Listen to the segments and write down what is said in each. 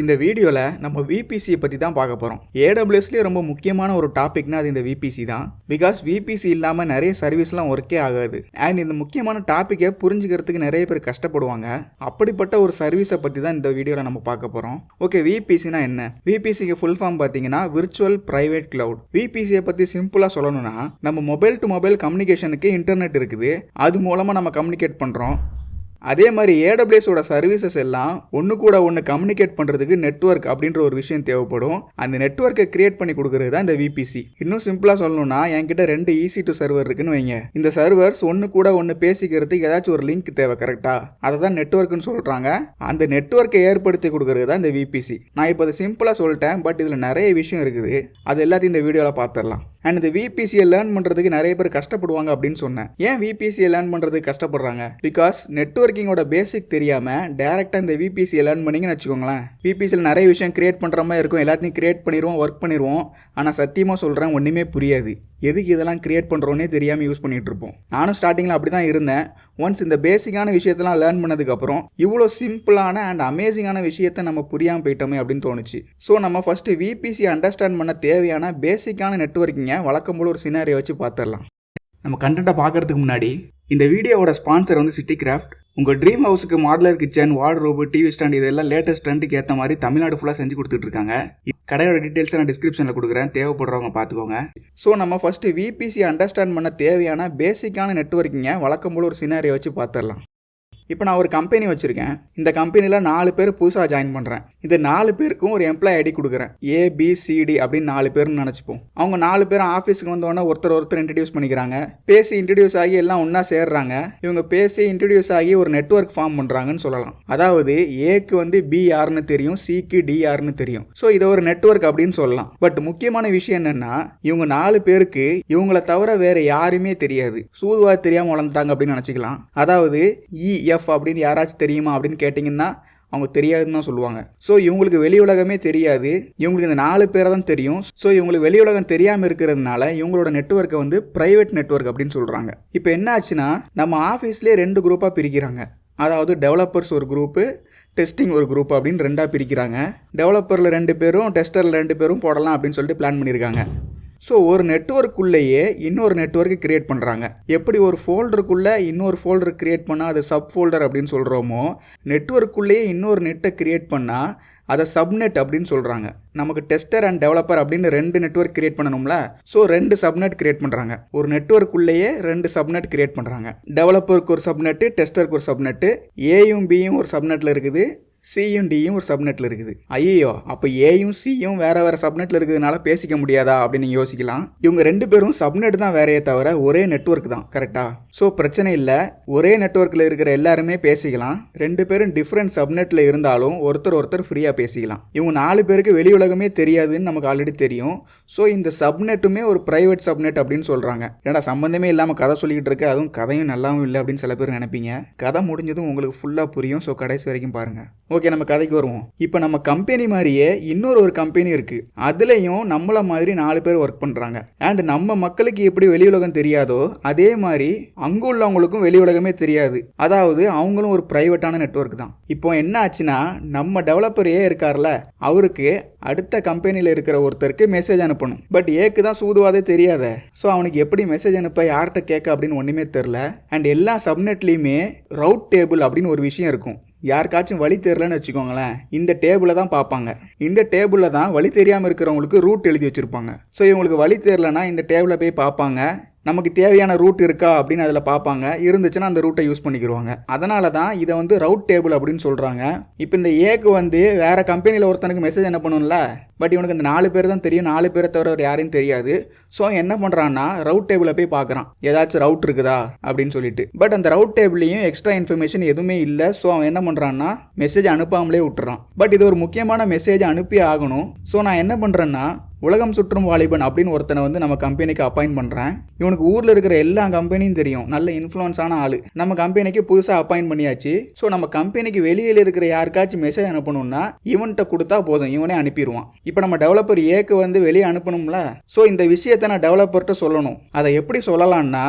இந்த வீடியோவில் நம்ம விபிசியை பற்றி தான் பார்க்க போகிறோம். ஏடபிள்யூஎஸ்லேயே ரொம்ப முக்கியமான ஒரு டாபிக்னா அது இந்த விபிசி தான். பிகாஸ் விபிசி இல்லாமல் நிறைய சர்வீஸ்லாம் ஒர்க்கே ஆகாது. அண்ட் இந்த முக்கியமான டாப்பிக்கை புரிஞ்சுக்கிறதுக்கு நிறைய பேர் கஷ்டப்படுவாங்க. அப்படிப்பட்ட ஒரு சர்வீஸை பற்றி தான் இந்த வீடியோவில் நம்ம பார்க்க போகிறோம். ஓகே, விபிசினா என்ன? விபிசிக்கு ஃபுல் ஃபார்ம் பார்த்தீங்கன்னா விர்ச்சுவல் பிரைவேட் கிளவுட். விபிசியை பற்றி சிம்பிளாக சொல்லணும்னா, நம்ம மொபைல் டு மொபைல் கம்யூனிகேஷனுக்கு இன்டர்நெட் இருக்குது. அது மூலமாக நம்ம கம்யூனிகேட் பண்ணுறோம். அதே மாதிரி ஏடபிள்யூஎஸோட சர்வீசஸ் எல்லாம் ஒன்று கூட ஒன்று கம்யூனிகேட் பண்ணுறதுக்கு நெட்வொர்க் அப்படின்ற ஒரு விஷயம் தேவைப்படும். அந்த நெட்வொர்க்கை கிரியேட் பண்ணி கொடுக்குறது தான் இந்த விபிசி. இன்னும் சிம்பிளாக சொல்லணும்னா, என்கிட்ட 2 EC2 சர்வர் இருக்குன்னு வைங்க. இந்த சர்வர்ஸ் ஒன்று கூட ஒன்று பேசிக்கிறதுக்கு ஏதாச்சும் ஒரு லிங்க் தேவை, கரெக்டா? அதை தான் நெட்வொர்க்குன்னு சொல்கிறாங்க. அந்த நெட்வொர்க்கை ஏற்படுத்தி கொடுக்குறது தான் இந்த விபிசி. நான் இப்போ அதை சிம்பிளாக சொல்லிட்டேன், பட் இதில் நிறைய விஷயம் இருக்குது. அது எல்லாத்தையும் இந்த வீடியோவில் பார்த்துடலாம். அண்ட் இந்த விபிசியை லேர்ன் பண்ணுறதுக்கு நிறைய பேர் கஷ்டப்படுவாங்க அப்படின்னு சொன்னேன். ஏன் விபிசியை லேர்ன் பண்ணுறதுக்கு கஷ்டப்படுறாங்க? பிகாஸ் நெட்வொர்க்கிங்கோட பேசிக் தெரியாமல் டேரெக்டாக இந்த விபிசியை லேர்ன் பண்ணிங்கன்னு வச்சுக்கோங்களேன். விபிசியில் நிறைய விஷயம் கிரியேட் பண்ணுற மாதிரி இருக்கும். எல்லாத்தையும் கிரியேட் பண்ணிடுவோம், ஒர்க் பண்ணிடுவோம். ஆனால் சத்தியமாக சொல்கிறேன், ஒன்றுமே புரியாது. எதுக்கு இதெல்லாம் கிரியேட் பண்ணுறோன்னே தெரியாமல் யூஸ் பண்ணிகிட்டு இருப்போம். நானும் ஸ்டார்டிங்கில் அப்படி தான் இருந்தேன். ஒன்ஸ் இந்த பேசிக்கான விஷயத்தெல்லாம் லேர்ன் பண்ணதுக்கப்புறம் இவ்வளோ சிம்பிளான அண்ட் அமேசிங்கான விஷயத்தை நம்ம புரியாமல் போயிட்டோமே அப்படின்னு தோணுச்சு. ஸோ நம்ம ஃபஸ்ட்டு விபிசி அண்டர்ஸ்டாண்ட் பண்ண தேவையான பேசிக்கான நெட்வொர்க்கிங்கை வழக்கம் போல் ஒரு சினாரியை வச்சு பார்த்துடலாம். நம்ம கண்டென்ட்டை பார்க்குறதுக்கு முன்னாடி இந்த வீடியோவோட ஸ்பான்சர் வந்து சிட்டி கிராஃப்ட். உங்கள் ட்ரீம் ஹவுஸுக்கு modular kitchen, wardrobe, TV stand இதெல்லாம் லேட்டஸ்ட் ட்ரெண்டுக்கு ஏற்ற மாதிரி தமிழ்நாடு ஃபுல்லாக செஞ்சு கொடுத்துட்டு இருக்காங்க. கடையோட டீட்டெயில்ஸை நான் டிஸ்கிரிப்ஷனில் கொடுக்குறேன், தேவைப்படுறவங்க பார்த்துக்கோங்க. ஸோ நம்ம ஃபஸ்ட்டு விபிசி அண்டர்ஸ்டாண்ட் பண்ண தேவையான பேசிக்கான நெட்வொர்க்கிங்கை வழக்கம் போல் ஒரு சினாரியை வச்சு பார்த்துடலாம். இப்போ நான் ஒரு கம்பெனி வச்சுருக்கேன். இந்த கம்பெனியில் 4 பேர் புதுசாக ஜாயின் பண்ணுறேன். இந்த 4 பேருக்கும் ஒரு எம்ப்ளாய் ஐடி கொடுக்குறேன். ABCD அப்படின்னு 4 பேர்னு நினச்சிப்போம். அவங்க 4 பேரும் ஆஃபீஸுக்கு வந்தோடனே ஒருத்தர் இன்ட்ரடியூஸ் பண்ணிக்கிறாங்க. பேசி இன்ட்ரடியூஸ் ஆகி எல்லாம் ஒன்றா சேர்றாங்க. இவங்க பேசி இன்ட்ரடியூஸ் ஆகி ஒரு நெட்வொர்க் ஃபார்ம் பண்ணுறாங்கன்னு சொல்லலாம். அதாவது ஏக்கு வந்து B யாருன்னு தெரியும், Cக்கு D யாருன்னு தெரியும். ஸோ இதை ஒரு நெட்வொர்க் அப்படின்னு சொல்லலாம். பட் முக்கியமான விஷயம் என்னென்னா, இவங்க 4 பேருக்கு இவங்கள தவிர வேறு யாருமே தெரியாது. சூதுவாக தெரியாமல் வளர்ந்துட்டாங்க அப்படின்னு நினச்சிக்கலாம். அதாவது EF அப்படின்னு யாராச்சும் தெரியுமா அப்படின்னு கேட்டிங்கன்னா அவங்க தெரியாதுன்னு தான் சொல்லுவாங்க. ஸோ இவங்களுக்கு வெளி உலகமே தெரியாது. இவங்களுக்கு இந்த 4 பேரை தான் தெரியும். ஸோ இவங்களுக்கு வெளி உலகம் தெரியாமல் இருக்கிறதுனால இவங்களோட நெட்வொர்க்கை வந்து ப்ரைவேட் நெட்வொர்க் அப்படின்னு சொல்கிறாங்க. இப்போ என்ன ஆச்சுன்னா, நம்ம ஆஃபீஸ்லேயே 2 குரூப்பாக பிரிக்கிறாங்க. அதாவது டெவலப்பர்ஸ் ஒரு குரூப்பு, டெஸ்டிங் ஒரு குரூப் அப்படின்னு 2ஆக பிரிக்கிறாங்க. டெவலப்பரில் 2 பேரும், டெஸ்டரில் 2 பேரும் போடலாம் அப்படின்னு சொல்லிட்டு பிளான் பண்ணியிருக்காங்க. ஸோ ஒரு நெட்வொர்க்குள்ளேயே இன்னொரு நெட்வொர்க்கு கிரியேட் பண்ணுறாங்க. எப்படி ஒரு ஃபோல்டருக்குள்ளே இன்னொரு ஃபோல்டர் கிரியேட் பண்ணால் அது சப் ஃபோல்டர் அப்படின்னு சொல்கிறோமோ, நெட்வொர்க்குள்ளேயே இன்னொரு நெட்டை கிரியேட் பண்ணால் அதை சப்நெட் அப்படின்னு சொல்கிறாங்க. நமக்கு டெஸ்டர் அண்ட் டெவலப்பர் அப்படின்னு 2 நெட்வொர்க் கிரியேட் பண்ணணும்ல. ஸோ 2 சப்நெட் கிரியேட் பண்ணுறாங்க. ஒரு நெட்வொர்க்குள்ளேயே 2 சப்நெட் கிரியேட் பண்ணுறாங்க. டெவலப்பருக்கு ஒரு சப்நெட்டு, டெஸ்டருக்கு ஒரு சப்நெட்டு, ஏயும் பியும் ஒரு சப்நெட்டில் இருக்குது, சியும் டியும் ஒரு சப்நெட்டில் இருக்குது. ஐயோ, அப்போ ஏயும் சியும் வேறு வேறு சப்நெட்டில் இருக்கிறதுனால பேசிக்க முடியாதா அப்படின்னு நீங்கள் யோசிக்கலாம். இவங்க 2 பேரும் சப்நெட் தான் வேறையே தவிர ஒரே நெட்வொர்க் தான், கரெக்டாக? ஸோ பிரச்சனை இல்லை, ஒரே நெட்வொர்க்கில் இருக்கிற எல்லாருமே பேசிக்கலாம். 2 பேரும் டிஃப்ரெண்ட் சப்நெட்டில் இருந்தாலும் ஒருத்தர் ஃப்ரீயாக பேசிக்கலாம். இவங்க 4 பேருக்கு வெளி உலகமே தெரியாதுன்னு நமக்கு ஆல்ரெடி தெரியும். ஸோ இந்த சப்நெட்டுமே ஒரு ப்ரைவேட் சப்நெட் அப்படின்னு சொல்கிறாங்க. ஏன்னா சம்மந்தமே இல்லாமல் கதை சொல்லிக்கிட்டு இருக்கு, அதுவும் கதையும் நல்லாவும் இல்லை அப்படின்னு சில பேர் நினைப்பீங்க. கதை முடிஞ்சதும் உங்களுக்கு ஃபுல்லாக புரியும். ஸோ கடைசி வரைக்கும் பாருங்கள். ஓகே, நம்ம கதைக்கு வருவோம். இப்போ நம்ம கம்பெனி மாதிரியே இன்னொரு கம்பெனி இருக்குது. அதுலேயும் நம்மள மாதிரி 4 பேர் ஒர்க் பண்ணுறாங்க. அண்ட் நம்ம மக்களுக்கு எப்படி வெளி உலகம் தெரியாதோ அதே மாதிரி அங்கே உள்ளவங்களுக்கும் வெளி உலகமே தெரியாது. அதாவது அவங்களும் ஒரு ப்ரைவேட்டான நெட்வொர்க் தான். இப்போ என்ன ஆச்சுன்னா, நம்ம டெவலப்பர் இருக்கார்ல, அவருக்கு அடுத்த கம்பெனியில் இருக்கிற ஒருத்தருக்கு மெசேஜ் அனுப்பணும். பட் ஏக்கு தான் சூதுவாதே தெரியாத. ஸோ அவனுக்கு எப்படி மெசேஜ் அனுப்ப, யார்கிட்ட கேட்க அப்படின்னு ஒன்றுமே தெரில. அண்ட் எல்லா சப்நெட்லேயுமே ரவுட் டேபிள் அப்படின்னு ஒரு விஷயம் இருக்கும். யாருக்காச்சும் வழி தெரிலன்னு வச்சுக்கோங்களேன், இந்த டேபிளில் தான் பார்ப்பாங்க. இந்த டேபிளில் தான் வழி தெரியாமல் இருக்கிறவங்களுக்கு ரூட் எழுதி வச்சுருப்பாங்க. ஸோ இவங்களுக்கு வழி தெரிலனா இந்த டேபிளை போய் பார்ப்பாங்க. நமக்கு தேவையான ரூட் இருக்கா அப்படின்னு அதில் பார்ப்பாங்க. இருந்துச்சுன்னா அந்த ரூட்டை யூஸ் பண்ணிக்கிடுவாங்க. அதனால தான் இதை வந்து ரவுட் டேபிள் அப்படின்னு சொல்கிறாங்க. இப்போ இந்த ஏக்கு வந்து வேறு கம்பெனியில் ஒருத்தனுக்கு மெசேஜ் என்ன பண்ணணும்ல, பட் இவனுக்கு இந்த 4 பேர் தான் தெரியும். 4 பேரை தவிர அவர் யாரையும் தெரியாது. ஸோ என்ன பண்ணுறான்னா, ரவுட் டேபிளை போய் பார்க்குறான், ஏதாச்சும் ரவுட் இருக்குதா அப்படின்னு சொல்லிட்டு. பட் அந்த ரவுட் டேபிள்லையும் எக்ஸ்ட்ரா இன்ஃபர்மேஷன் எதுவுமே இல்லை. ஸோ அவன் என்ன பண்ணுறான்னா, மெசேஜ் அனுப்பாமலே விட்டுறான். பட் இது ஒரு முக்கியமான மெசேஜ் அனுப்பி ஆகணும். ஸோ நான் என்ன பண்ணுறேன்னா, உலகம் சுற்றும் வாலிபன் அப்படின்னு ஒருத்தனை வந்து நம்ம கம்பெனிக்கு அப்பாயிண்ட் பண்ணுறேன். இவனுக்கு ஊரில் இருக்கிற எல்லா கம்பெனியும் தெரியும். நல்ல இன்ஃப்ளூயன்ஸான ஆள். நம்ம கம்பெனிக்கு புதுசாக அப்பாயிண்ட் பண்ணியாச்சு. ஸோ நம்ம கம்பெனிக்கு வெளியில் இருக்கிற யாருக்காச்சும் மெசேஜ் அனுப்பணும்னா இவன்கிட்ட கொடுத்தா போதும், இவனே அனுப்பிடுவான். இப்போ நம்ம டெவலப்பர் ஏக்கு வந்து வெளியே அனுப்பணும்ல. ஸோ இந்த விஷயத்தை நான் டெவலப்பர்கிட்ட சொல்லணும். அதை எப்படி சொல்லலாம்னா,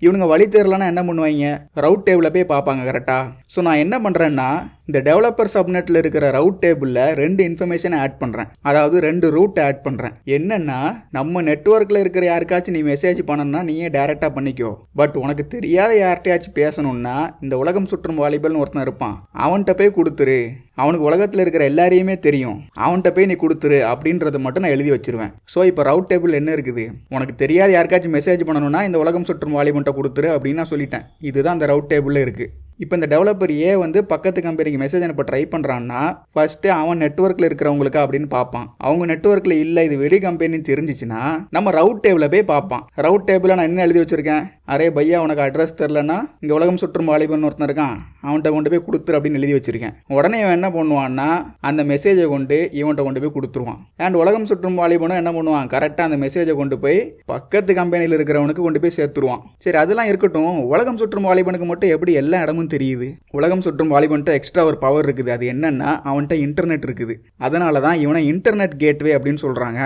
இவனுங்க வழி தெரியலன்னா என்ன பண்ணுவாங்க, ரவுட் டேபிளில் போய் பார்ப்பாங்க கரெக்டாக. ஸோ நான் என்ன பண்ணுறேன்னா இந்த டெவலப்பர் சப்நெட்டில் இருக்கிற ரவுட் டேபிளில் 2 இன்ஃபர்மேஷனை ஆட் பண்ணுறேன், அதாவது 2 ரூட் ஆட் பண்ணுறேன். என்னன்னா நம்ம நெட்வொர்க்கில் இருக்கிற யாருக்காச்சும் நீ மெசேஜ் பண்ணணும்னா நீயே டைரெக்டாக பண்ணிக்கோ. பட் உனக்கு தெரியாத யார்கிட்டயாச்சும் பேசணும்னா இந்த உலகம் சுற்றும் வாலிபல்னு ஒருத்தன் இருப்பான், அவன்கிட்ட போய் கொடுத்துரு, அவனுக்கு உலகத்தில் இருக்கிற எல்லாரையுமே தெரியும், அவன்கிட்ட போய் நீ கொடுத்துரு அப்படின்றத மட்டும் நான் எழுதி வச்சிருவேன். ஸோ இப்போ ரவுட் டேபிள் என்ன இருக்குது, உனக்கு தெரியாத யாருக்காச்சும் மெசேஜ் பண்ணணும்னா இந்த உலகம் சுற்றும் வாலிபன்ட்ட கொடுத்துரு அப்படின்னு நான் சொல்லிட்டேன். இதுதான் அந்த ரவுட் டேபிளில் இருக்குது. இப்போ இந்த டெவலப்பர் ஏ வந்து பக்கத்து கம்பெனிக்கு மெசேஜ் அனுப்ப ட்ரை பண்ணுறான்னா ஃபர்ஸ்ட்டு அவன் நெட்வொர்க்கில் இருக்கிறவங்களுக்கு அப்படின்னு பார்ப்பான். அவங்க நெட்வொர்க்கில் இல்லை, இது வெளி கம்பெனின்னு தெரிஞ்சிச்சுன்னா நம்ம ரவுட் டேபிளில் போய் பார்ப்பான். ரவுட் டேபிளில் நான் என்ன எழுதி வச்சிருக்கேன், அரே பையா உனக்கு அட்ரஸ் தெரிலன்னா இங்கே உலகம் சுற்றும் வாலிபன் ஒருத்தன் இருக்கான், அவன்கிட்ட கொண்டு போய் கொடுத்துரு அப்படின்னு எழுதி வச்சிருக்கேன். உடனே இவன் என்ன பண்ணுவான்னா அந்த மெசேஜை கொண்டு இவன்கிட்ட கொண்டு போய் கொடுத்துருவான். அண்ட் உலகம் சுற்றும் வாலிபனும் என்ன பண்ணுவான், கரெக்டாக அந்த மெசேஜை கொண்டு போய் பக்கத்து கம்பெனியில் இருக்கிறவனுக்கு கொண்டு போய் சேர்த்துருவான். சரி அதெல்லாம் இருக்கட்டும், உலகம் சுற்றும் வாலிபனுக்கு மட்டும் எப்படி எல்லா இடமும் தெரியுது? உலகம் சுற்றும் வாலிபன்ட்ட எக்ஸ்ட்ரா ஒரு பவர் இருக்குது. அது என்னன்னா அவன்கிட்ட இன்டர்நெட் இருக்குது. அதனால தான் இவனை இன்டர்நெட் கேட்வே அப்படின்னு சொல்கிறாங்க,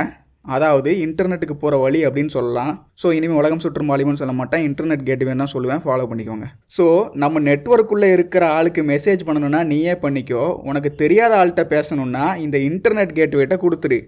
அதாவது இன்டர்நெட்டுக்கு போகிற வழி அப்படின்னு சொல்லலாம். ஸோ இனிமேல் உலகம் சுற்றும் வாலிபன்னு சொல்ல மாட்டேன், இன்டர்நெட் கேட்வேன்னு தான் சொல்லுவேன், ஃபாலோ பண்ணிக்கோங்க. ஸோ நம்ம நெட்வொர்க்குள்ளே இருக்கிற ஆளுக்கு மெசேஜ் பண்ணணும்னா நீயே பண்ணிக்கோ, உனக்கு தெரியாத ஆள்கிட்ட பேசணுன்னா இந்த இன்டர்நெட் கேட்வேட்ட கொடுத்துரு,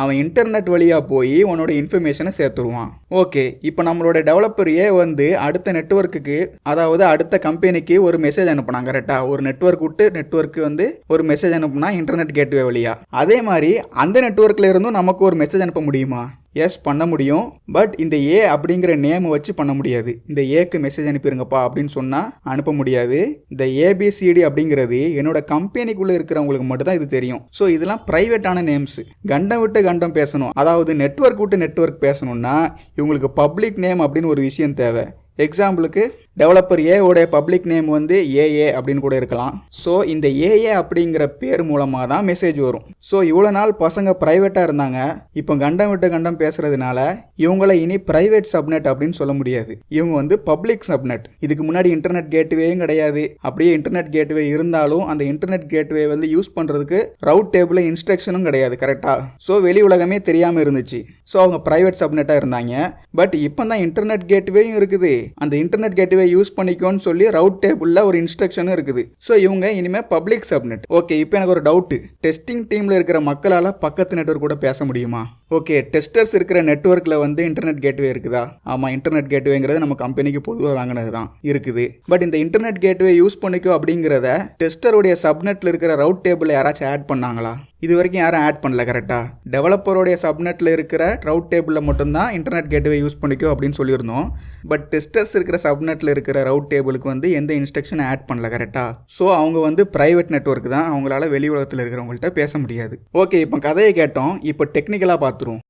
அவன் இன்டர்நெட் வழியாக போய் உன்னோட இன்ஃபர்மேஷனை சேர்த்துருவான். ஓகே, இப்போ நம்மளோட டெவலப்பர் ஏ வந்து அடுத்த நெட்வொர்க்குக்கு, அதாவது அடுத்த கம்பெனிக்கு ஒரு மெசேஜ் அனுப்புனாங்க கரெக்டாக. ஒரு நெட்வொர்க் விட்டு நெட்வொர்க்கு வந்து ஒரு மெசேஜ் அனுப்புனா இன்டர்நெட் கேட்வே வழியாக. அதே மாதிரி அந்த நெட்வொர்க்கில் இருந்தும் நமக்கு ஒரு மெசேஜ் அனுப்ப முடியுமா? எஸ் பண்ண முடியும். பட் இந்த ஏ அப்படிங்கிற நேம் வச்சு பண்ண முடியாது. இந்த ஏக்கு மெசேஜ் அனுப்பிடுங்கப்பா அப்படின்னு சொன்னால் அனுப்ப முடியாது. இந்த ஏபிசிடி அப்படிங்கிறது என்னோட கம்பெனிக்குள்ளே இருக்கிறவங்களுக்கு மட்டும் தான் இது தெரியும். ஸோ இதெல்லாம் ப்ரைவேட்டான நேம்ஸ். கண்டம் விட்டு கண்டம் பேசணும், அதாவது நெட்வொர்க் விட்டு நெட்வொர்க் பேசணும்னா இவங்களுக்கு பப்ளிக் நேம் அப்படின்னு ஒரு விஷயம் தேவை. எக்ஸாம்பிளுக்கு டெவலப்பர் ஏவோடைய பப்ளிக் நேம் வந்து ஏஏ அப்படின்னு கூட இருக்கலாம். ஸோ இந்த ஏஏ அப்படிங்கிற பேர் மூலமாக தான் மெசேஜ் வரும். ஸோ இவ்வளோ நாள் பசங்க ப்ரைவேட்டாக இருந்தாங்க, இப்போ கண்டம் விட்டு கண்டம் பேசுறதுனால இவங்கள இனி ப்ரைவேட் சப்நெட் அப்படின்னு சொல்ல முடியாது, இவங்க வந்து பப்ளிக் சப்நெட். இதுக்கு முன்னாடி இன்டர்நெட் கேட்வேயும் கிடையாது. அப்படியே இன்டர்நெட் கேட்வே இருந்தாலும் அந்த இன்டர்நெட் கேட்வே வந்து யூஸ் பண்ணுறதுக்கு ரவுட் டேபிளில் இன்ஸ்ட்ரக்ஷனும் கிடையாது கரெக்டாக. ஸோ வெளி உலகமே தெரியாமல் இருந்துச்சு. ஸோ அவங்க ப்ரைவேட் சப்நெட்டாக இருந்தாங்க. பட் இப்போ தான் இன்டர்நெட் கேட்வேயும் இருக்குது, அந்த இன்டர்நெட் கேட்வே யூஸ் பண்ணிக்கோன்னு சொல்லி ரவுட் டேபிளில் ஒரு இன்ஸ்ட்ரக்ஷனும் இருக்குது. ஸோ இவங்க இனிமேல் பப்ளிக் சப்நெட். ஓகே, இப்போ எனக்கு ஒரு டவுட்டு, டெஸ்டிங் டீமில் இருக்கிற மக்களால் பக்கத்து நெட்வொர்க் கூட பேச முடியுமா? ஓகே, டெஸ்டர்ஸ் இருக்கிற நெட்வொர்க்கில் வந்து இன்டர்நெட் கேட்வே இருக்குதா? ஆமாம், இன்டர்நெட் கேட்வேங்கிறது நம்ம கம்பெனிக்கு பொதுவாக வாங்கினது தான் இருக்குது. பட் இந்த இன்டர்நெட் கேட்வே யூஸ் பண்ணிக்கோ அப்படிங்கிறத டெஸ்டருடைய சப்நெட்டில் இருக்கிற ரவுட் டேபிளில் யாராச்சும் ஆட் பண்ணாங்களா? இது வரைக்கும் யாரும் ஆட் பண்ணல கரெக்டாக. டெவலப்பருடைய சப்நெட்டில் இருக்கிற ரவுட் டேபிளில் மட்டும்தான் இன்டர்நெட் கேட்வே யூஸ் பண்ணிக்கோ அப்படின்னு சொல்லியிருந்தோம். பட் டெஸ்டர்ஸ் இருக்கிற சப்நெட்டில் இருக்கிற ரவுட் டேபிளுக்கு வந்து எந்த இன்ஸ்ட்ரக்ஷன் ஆட் பண்ணல கரெக்டாக. ஸோ அவங்க வந்து ப்ரைவேட் நெட்வொர்க் தான், அவங்களால வெளி உலகத்தில் இருக்கிறவங்கள்ட்ட பேச முடியாது. ஓகே, இப்போ கதையை கேட்டோம், இப்போ டெக்னிக்கலாக பார்த்துருவோம்.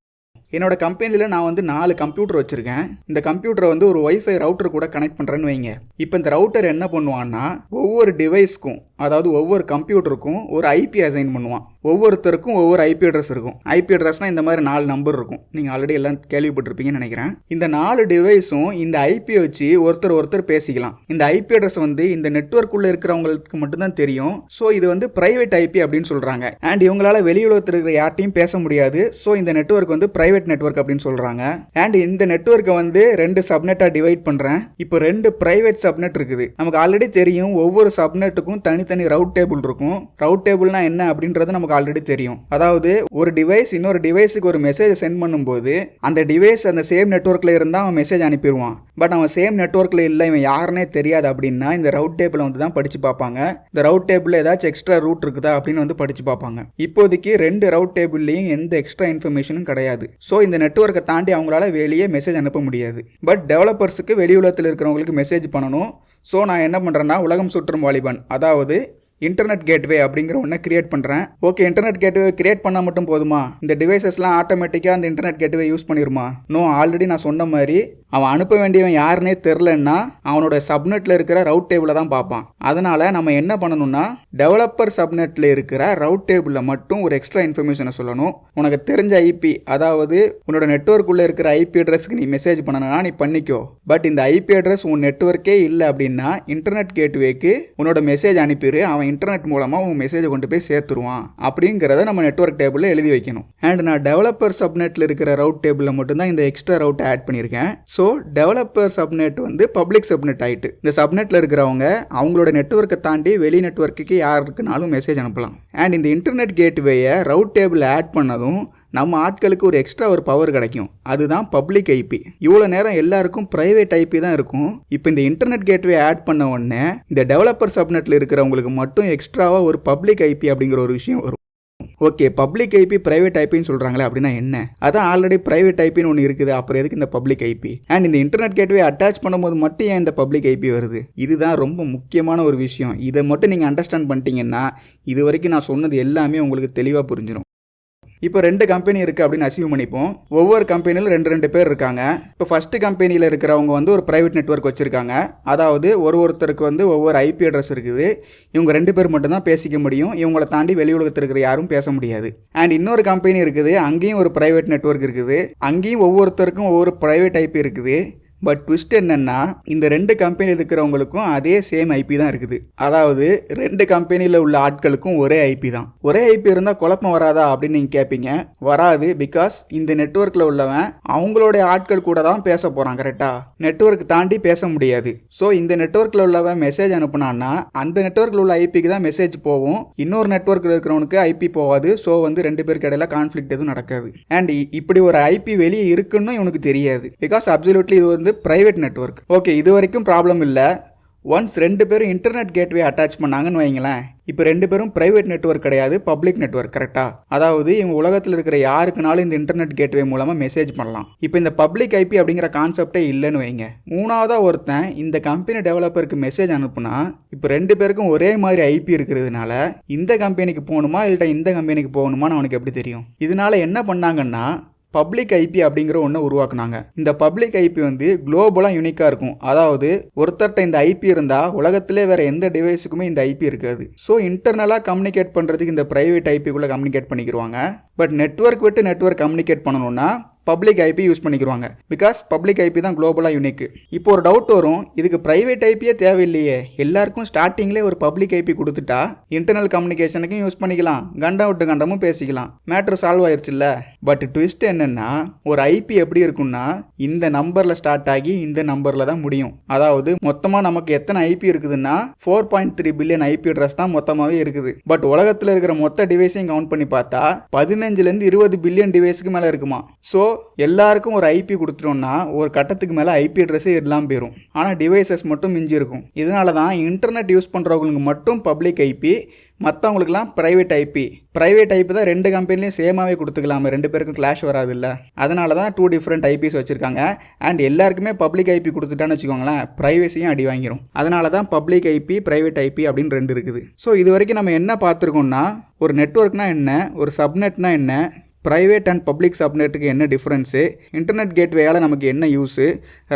என்னோட கம்பெனியில் நான் வந்து 4 கம்ப்யூட்டர் வச்சுருக்கேன். இந்த கம்ப்யூட்டரை வந்து ஒரு ஒய்ஃபை ரவுட்டர் கூட கனெக்ட் பண்ணுறேன்னு வைங்க. இப்போ இந்த ரவுட்டர் என்ன பண்ணுவான்னா ஒவ்வொரு டிவைஸ்க்கும், அதாவது ஒவ்வொரு கம்ப்யூட்டருக்கும் ஒரு ஐபி அசைன் பண்ணுவான். ஒவ்வொருத்தருக்கும் ஒவ்வொரு ஐபி அட்ரஸ் இருக்கும். ஐபி அட்ரஸ்னால் இந்த மாதிரி 4 நம்பர் இருக்கும். நீங்கள் ஆல்ரெடி எல்லாம் கேள்விப்பட்டிருப்பீங்கன்னு நினைக்கிறேன். இந்த 4 டிவைஸும் இந்த ஐபியை வச்சு ஒருத்தர் பேசிக்கலாம். இந்த ஐபி அட்ரஸ் வந்து இந்த நெட்வொர்க்குள்ளே இருக்கிறவங்களுக்கு மட்டும்தான் தெரியும். ஸோ இது வந்து பிரைவேட் ஐபி அப்படின்னு சொல்கிறாங்க. அண்ட் இவங்களால வெளி உலகத்தில் இருக்கிற யார்ட்டையும் பேச முடியாது. ஸோ இந்த நெட்வொர்க் வந்து பிரைவேட் நெட்வொர்க் அப்படின்னு சொல்கிறாங்க. அண்ட் இந்த நெட்வொர்க்கை வந்து 2 சப்நெட்டாக டிவைட் பண்ணுறேன். இப்போ 2 பிரைவேட் சப்நெட் இருக்குது. நமக்கு ஆல்ரெடி தெரியும் ஒவ்வொரு சப்நெட்டுக்கும் தனித்தனி ரவுட் டேபிள் இருக்கும். ரவுட் டேபிள்னா என்ன அப்படின்றது நமக்கு ஆல்ரெடி தெரியும். அதாவது ஒரு டிவைஸ் இன்னொரு டிவைஸுக்கு ஒரு மெசேஜ் சென்ட் பண்ணும்போது அந்த டிவைஸ் அந்த சேம் நெட்வொர்க்கில் இருந்தால் அவன் மெசேஜ் அனுப்பிடுவான். பட் அவன் சேம் நெட்வொர்க்கில் இல்லை, இவன் யாருன்னே தெரியாது அப்படின்னா இந்த ரவுட் டேபிளை வந்து தான் படித்து பார்ப்பாங்க. இந்த ரவுட் டேபிளில் ஏதாச்சும் எக்ஸ்ட்ரா ரூட் இருக்குதா அப்படின்னு வந்து படித்து பார்ப்பாங்க. இப்போதைக்கு 2 ரவுட் டேபிள்லையும் எந்த எக்ஸ்ட்ரா இன்ஃபர்மேஷனும் கிடையாது. ஸோ இந்த நெட்வொர்க்கை தாண்டி அவங்களால வெளியே மெசேஜ் அனுப்ப முடியாது. பட் டெவலப்பர்ஸுக்கு வெளி உலகத்தில் இருக்கிறவங்களுக்கு மெசேஜ் பண்ணணும். ஸோ நான் என்ன பண்ணுறேன்னா உலகம் சுற்றும் வாலிபன், அதாவது இன்டர்நெட் கேட்வே அப்படிங்கிற ஒன்றை கிரியேட் பண்ணுறேன். ஓகே, இன்டர்நெட் கேட்வே கிரியேட் பண்ணால் மட்டும் போதுமா? இந்த டிவைசஸ்லாம் ஆட்டோமேட்டிக்காக அந்த இன்டர்நெட் கேட்வே யூஸ் பண்ணிடுமா? நோ, ஆல்ரெடி நான் சொன்ன மாதிரி அவன் அனுப்ப வேண்டியவன் யாருன்னே தெரிலன்னா அவனோட சப்நெட்டில் இருக்கிற ரவுட் டேபிளை தான் பார்ப்பான். அதனால் நம்ம என்ன பண்ணணும்னா டெவலப்பர் சப்நெட்டில் இருக்கிற ரவுட் டேபிளில் மட்டும் ஒரு எக்ஸ்ட்ரா இன்ஃபர்மேஷனை சொல்லணும். உனக்கு தெரிஞ்ச ஐபி, அதாவது உன்னோட நெட்வொர்க்குள்ளே இருக்கிற ஐபி அட்ரஸ்க்கு நீ மெசேஜ் பண்ணணும்னா நீ பண்ணிக்கோ. பட் இந்த ஐபி அட்ரஸ் உன் நெட்வொர்க்கே இல்லை அப்படின்னா இன்டர்நெட் கேட்வேக்கு உன்னோட மெசேஜ் அனுப்பிடு, அவன் அவன் இன்டர்நெட் மூலமாக உங்கள் மெசேஜை கொண்டு போய் சேர்த்துருவான் அப்படிங்கிறத நம்ம நெட்வொர்க் டேபிளில் எழுதி வைக்கணும். அண்ட் நான் டெவலப்பர் சப்நெட்டில் இருக்கிற ரவுட் டேபிளில் மட்டும்தான் இந்த எக்ஸ்ட்ரா ரவுட்டை ஆட் பண்ணியிருக்கேன். ஸோ டெவலப்பர் சப்நெட் வந்து பப்ளிக் சப்நெட் ஆகிட்டு இந்த சப்நெட்டில் இருக்கிறவங்க அவங்களோட நெட்வொர்க்கை தாண்டி வெளி நெட்வொர்க்குக்கு யாருக்குனாலும் மெசேஜ் அனுப்பலாம். அண்ட் இந்த இன்டர்நெட் கேட்வேயை ரவுட் டேபிளில் ஆட் பண்ணதும் நம்ம ஆட்களுக்கு ஒரு எக்ஸ்ட்ரா ஒரு பவர் கிடைக்கும். அதுதான் பப்ளிக் ஐபி. இவ்வளோ நேரம் எல்லாருக்கும் ப்ரைவேட் ஐபி தான் இருக்கும். இப்போ இந்த இன்டர்நெட் கேட்வே ஆட் பண்ண உடனே இந்த டெவலப்பர் சப்நெட்டில் இருக்கிறவங்களுக்கு மட்டும் எக்ஸ்ட்ராவாக ஒரு பப்ளிக் ஐபி அப்படிங்கிற ஒரு விஷயம் வரும். ஓகே, பப்ளிக் ஐபி பிரைவேட் ஐபின்னு சொல்கிறாங்களே அப்படின்னா என்ன? அதான் ஆல்ரெடி பிரைவேட் ஐபின்னு ஒன்று இருக்குது. அப்புறம் எதுக்கு இந்த பப்ளிக் ஐபி? அண்ட் இந்த இன்டர்நெட் கேட்வே அட்டாச் பண்ணும்போது மட்டும் ஏன் இந்த பப்ளிக் ஐபி வருது? இதுதான் ரொம்ப முக்கியமான ஒரு விஷயம். இதை மட்டும் நீங்கள் அண்டர்ஸ்டாண்ட் பண்ணிட்டீங்கன்னா இது வரைக்கும் நான் சொன்னது எல்லாமே உங்களுக்கு தெளிவாக புரிஞ்சிடும். இப்போ 2 கம்பெனி இருக்குது அப்படின்னு அசியூம் பண்ணிப்போம். ஒவ்வொரு கம்பெனியில் 2 பேர் இருக்காங்க. இப்போ ஃபஸ்ட்டு கம்பெனியில் இருக்கிறவங்க வந்து ஒரு ப்ரைவேட் நெட்வொர்க் வச்சுருக்காங்க. அதாவது ஒருத்தருக்கு வந்து ஒவ்வொரு ஐபி அட்ரஸ் இருக்குது. இவங்க 2 பேர் மட்டும்தான் பேசிக்க முடியும். இவங்களை தாண்டி வெளி உலகத்தில் இருக்கிற யாரும் பேச முடியாது. அண்ட் இன்னொரு கம்பெனி இருக்குது, அங்கேயும் ஒரு ப்ரைவேட் நெட்வொர்க் இருக்குது. அங்கேயும் ஒவ்வொருத்தருக்கும் ஒவ்வொரு ப்ரைவேட் ஐபி இருக்குது. பட் ட்விஸ்ட் என்னென்னா இந்த 2 கம்பெனியில் இருக்கிறவங்களுக்கும் அதே சேம் ஐபி தான் இருக்குது. அதாவது 2 கம்பெனியில் உள்ள ஆட்களுக்கும் ஒரே ஐபி தான். ஒரே ஐபி இருந்தால் குழப்பம் வராதா அப்படின்னு நீங்கள் கேட்பீங்க. வராது. பிகாஸ் இந்த நெட்வொர்க்கில் உள்ளவன் அவங்களுடைய ஆட்கள் கூட தான் பேச போகிறான். கரெக்டாக நெட்வொர்க் தாண்டி பேச முடியாது. ஸோ இந்த நெட்வொர்க்கில் உள்ளவன் மெசேஜ் அனுப்புனான்னா அந்த நெட்வொர்க்கில் உள்ள ஐபிக்கு தான் மெசேஜ் போகும். இன்னொரு நெட்வொர்க்கில் இருக்கிறவனுக்கு ஐபி போகாது. ஸோ வந்து 2 பேருக்கு இடையில கான்ஃப்ளிக்ட் எதுவும் நடக்காது. அண்ட் இப்படி ஒரு ஐபி வெளியே இருக்குன்னு இவனுக்கு தெரியாது. பிகாஸ் அப்சல்யூட்லி இது வந்து பிரைவேட் நெட்வொர்க். ஓகே, இது வரைக்கும் ப்ராப்ளம் இல்லை. ஒன்ஸ் 2 பேரும் இன்டர்நெட் கேட்வே அட்டாச் பண்ணாங்கன்னு வைங்களேன், இப்போ 2 பேரும் பிரைவேட் நெட்வொர்க் கிடையாது, பப்ளிக் நெட்வொர்க். கரெக்டா? அதாவது இவங்க உலகத்தில் இருக்கிற யாருக்குனாலும் இந்த இன்டர்நெட் கேட்வே மூலமாக மெசேஜ் பண்ணலாம். இப்போ இந்த பப்ளிக் ஐபி அப்படிங்கிற கான்செப்டே இல்லைன்னு வைங்க. மூணாவதாக ஒருத்தன் இந்த கம்பெனி டெவலப்பருக்கு மெசேஜ் அனுப்புனா இப்போ 2 பேருக்கும் ஒரே மாதிரி ஐபி இருக்கிறதுனால இந்த கம்பெனிக்கு போகணுமா இல்லை இந்த கம்பெனிக்கு போகணுமான்னு அவனுக்கு எப்படி தெரியும்? இதனால என்ன பண்ணாங்கன்னா பப்ளிக் ஐபி அப்படிங்கிற ஒன்று உருவாக்குனாங்க. இந்த பப்ளிக் ஐபி வந்து குளோபலாக யூனிக்காக இருக்கும். அதாவது ஒருத்தர்கிட்ட இந்த ஐபி இருந்தால் உலகத்திலே வேறு எந்த டிவைஸுக்குமே இந்த ஐபி இருக்காது. ஸோ இன்டர்னலாக கம்யூனிகேட் பண்ணுறதுக்கு இந்த ப்ரைவேட் ஐபிக்குள்ளே கம்யூனிகேட் பண்ணிக்கிடுவாங்க. பட் நெட்வொர்க் விட்டு நெட்வொர்க் கம்யூனிகேட் பண்ணணும்னா பப்ளிக் ஐபி யூஸ் பண்ணிக்கிடுவாங்க. பிகாஸ் பப்ளிக் ஐபி தான் குளோபலாக யூனிக். இப்போ ஒரு டவுட் வரும், இதுக்கு ப்ரைவேட் ஐபியே தேவையில்லையே, எல்லாருக்கும் ஸ்டார்டிங்லேயே ஒரு பப்ளிக் ஐபி கொடுத்துட்டா இன்டர்னல் கம்யூனிகேஷனுக்கும் யூஸ் பண்ணிக்கலாம், கண்டம் விட்டு கண்டமும் பேசிக்கலாம், மேட்ரு சால்வ் ஆயிடுச்சுல்ல. பட் ட்விஸ்ட் என்னென்னா ஒரு ஐபி எப்படி இருக்குன்னா இந்த நம்பரில் ஸ்டார்ட் ஆகி இந்த நம்பரில் தான் முடியும். அதாவது மொத்தமாக நமக்கு எத்தனை ஐபி இருக்குதுன்னா 4.3 பில்லியன் ஐபி அட்ரஸ் தான் மொத்தமாகவே இருக்குது. பட் உலகத்தில் இருக்கிற மொத்த டிவைஸையும் கவுண்ட் பண்ணி பார்த்தா 15லேருந்து 20 பில்லியன் டிவைஸுக்கு மேலே இருக்குமா. ஸோ எல்லாருக்கும் ஒரு ஐபி கொடுத்துட்டோம்னா ஒரு கட்டத்துக்கு மேலே ஐபி அட்ரஸே இல்லாமல் போயிடும். ஆனால் டிவைசஸ் மட்டும் மிஞ்சி இருக்கும். இதனால தான் இன்டர்நெட் யூஸ் பண்ணுறவங்களுக்கு மட்டும் பப்ளிக் ஐபி, மற்றவங்களுக்குலாம் ப்ரைவேட் ஐபி. ப்ரைவேட் ஐபி தான் 2 கம்பெனிலையும் சேமாகவே கொடுத்துக்கலாமே, 2 பேருக்கும் கிளாஷ் வராது இல்லை. அதனால தான் 2 டிஃப்ரெண்ட் ஐபிஸ் வச்சுருக்காங்க. அண்ட் எல்லாருக்குமே பப்ளிக் ஐபி கொடுத்துட்டான்னு வச்சுக்கோங்களேன், ப்ரைவேசியும் அடி வாங்கிடும். அதனால தான் பப்ளிக் ஐபி ப்ரைவேட் ஐபி அப்படின்னு 2 இருக்குது. ஸோ இது வரைக்கும் நம்ம என்ன பார்த்துருக்கோம்னா ஒரு நெட்வொர்க்னா என்ன, ஒரு சப்நெட்னா என்ன, ப்ரைவேட் அண்ட் பப்ளிக் சப்நெட்டுக்கு என்ன டிஃப்ரென்ஸு, இன்டர்நெட் கேட்வேயால் நமக்கு என்ன யூஸு,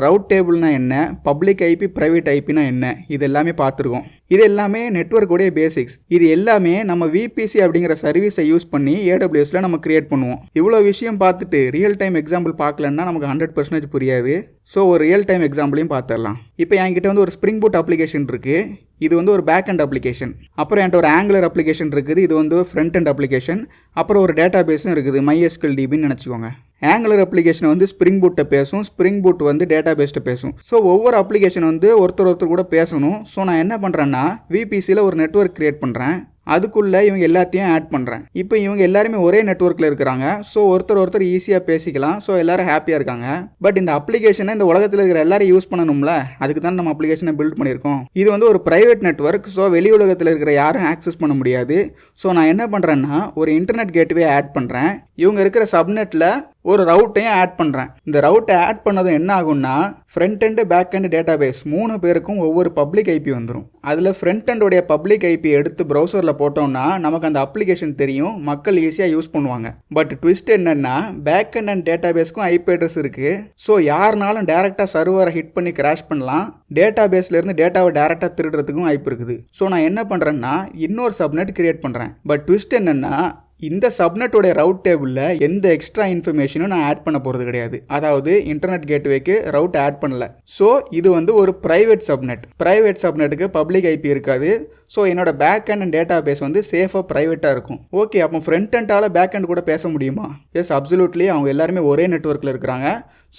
ரவுட் டேபிள்னா என்ன, பப்ளிக் ஐபி ப்ரைவேட் ஐபினா என்ன, இது எல்லாமே பார்த்துருக்கோம். இது எல்லாமே நெட்வொர்க்குடைய பேசிக்ஸ். இது எல்லாமே நம்ம விபிசி அப்படிங்கிற சர்வீஸை யூஸ் பண்ணி ஏடபிள்யூஎஸில் நம்ம கிரியேட் பண்ணுவோம். இவ்வளோ விஷயம் பார்த்துட்டு ரியல் டைம் எக்ஸாம்பிள் பார்க்கலன்னா நமக்கு 100% புரியாது. ஸோ ஒரு ரியல் டைம் எக்ஸாம்பிளையும் பார்த்துடலாம். இப்போ என்கிட்ட வந்து ஒரு ஸ்ப்ரிங் பூட் அப்ளிகேஷன் இருக்குது. இது வந்து ஒரு பேக் அண்ட் அப்ளிகேஷன். அப்புறம் என்கிட்ட ஒரு ஆங்குலர் அப்ளிகேஷன் இருக்குது. இது வந்து ஃப்ரண்ட் அண்ட் அப்ளிகேஷன். அப்புறம் ஒரு டேட்டா பேஸும் இருக்குது, MySQL DBன்னு நினச்சிக்கோங்க. ஆங்குலர் அப்ளிகேஷன் வந்து ஸ்ப்ரிங் பூட்டை பேசும், ஸ்ப்ரிங் பூட் வந்து டேட்டா பேஸ்ட்டை பேசும். ஸோ ஒவ்வொரு அப்ளிகேஷன் வந்து ஒருத்தர் கூட பேசணும். ஸோ நான் என்ன பண்ணுறேன்னா விபிசியில் ஒரு நெட்வொர்க் கிரியேட் பண்ணுறேன். அதுக்குள்ளே இவங்க எல்லாத்தையும் ஆட் பண்ணுறேன். இப்போ இவங்க எல்லாருமே ஒரே நெட்வொர்க்கில் இருக்கிறாங்க. ஸோ ஒருத்தர் ஈஸியாக பேசிக்கலாம். ஸோ எல்லோரும் ஹாப்பியாக இருக்காங்க. பட் இந்த அப்ளிகேஷனை இந்த உலகத்தில் இருக்கிற எல்லாரும் யூஸ் பண்ணணும்ல, அதுக்கு தான் நம்ம அப்ளிகேஷனை பில்ட் பண்ணியிருக்கோம். இது வந்து ஒரு ப்ரைவேட் நெட்வொர்க். ஸோ வெளி உலகத்தில் இருக்கிற யாரும் ஆக்சஸ் பண்ண முடியாது. ஸோ நான் என்ன பண்ணுறேன்னா ஒரு இன்டர்நெட் கேட்வே ஆட் பண்ணுறேன். இவங்க இருக்கிற சப்நெட்டில் ஒரு ரவுட்டையும் ஆட் பண்ணுறேன். இந்த ரவுட்டை ஆட் பண்ணதும் என்ன ஆகும்னா front and back and database 3 பேருக்கும் ஒவ்வொரு பப்ளிக் ஐபி வந்துடும். அதில் ஃப்ரண்ட் அண்டோடைய பப்ளிக் ஐபி எடுத்து ப்ரௌசரில் போட்டோம்னா நமக்கு அந்த அப்ளிகேஷன் தெரியும், மக்கள் ஈஸியாக யூஸ் பண்ணுவாங்க. பட் ட்விஸ்ட் என்னென்னா பேக் அண்ட் டேட்டா பேஸ்க்கும் ஐபி அட்ரஸ் இருக்குது. ஸோ யாருனாலும் டேரெக்டாக சர்வரை ஹிட் பண்ணி கிராஷ் பண்ணலாம். டேட்டா பேஸ்லேருந்து டேட்டாவை டேரெக்டாக திருடுறதுக்கும் வாய்ப்பு இருக்குது. ஸோ நான் என்ன பண்ணுறேன்னா இன்னொரு சப்நெட் கிரியேட் பண்ணுறேன். பட் ட்விஸ்ட் என்னென்னா இந்த சப்நெட்டோட ரவுட் டேபிளில் எந்த எக்ஸ்ட்ரா இன்ஃபர்மேஷனும் நான் ஆட் பண்ண போகிறது கிடையாது. அதாவது இன்டர்நெட் கேட்வேக்கு ரவுட் ஆட் பண்ணல. ஸோ இது வந்து ஒரு ப்ரைவேட் சப்நெட். ப்ரைவேட் சப்நெட்டுக்கு பப்ளிக் ஐபி இருக்காது. ஸோ என்னோட பேக் அண்ட் டேட்டா பேஸ் வந்து சேஃபாக ப்ரைவேட்டாக இருக்கும். ஓகே, அப்போ ஃப்ரண்ட் அண்டால் பேக் அண்ட் கூட பேச முடியுமா? Yes, absolutely. அவங்க எல்லாருமே ஒரே நெட்வொர்க்கில் இருக்கிறாங்க.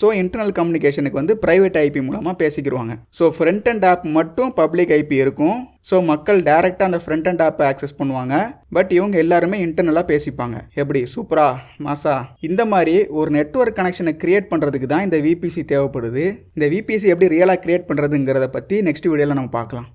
ஸோ இன்டர்னல் கம்யூனிகேஷனுக்கு வந்து ப்ரைவேட் ஐபி மூலமாக பேசிக்கிடுவாங்க. ஸோ ஃப்ரண்ட் அண்ட் ஆப் மட்டும் பப்ளிக் ஐபி இருக்கும். ஸோ மக்கள் டேரெக்டாக அந்த ஃப்ரண்ட் அண்ட் ஆப்பை ஆக்சஸ் பண்ணுவாங்க. பட் இவங்க எல்லாருமே இன்டர்னலாக பேசிப்பாங்க. எப்படி சூப்பரா மாசா? இந்த மாதிரி ஒரு நெட்வொர்க் கனெக்ஷனை கிரியேட் பண்ணுறதுக்கு தான் இந்த விபிசி தேவைப்படுது. இந்த விபிசி எப்படி ரியலாக கிரியேட் பண்ணுறதுங்கிறத பற்றி நெக்ஸ்ட் வீடியோவில் நம்ம பார்க்கலாம்.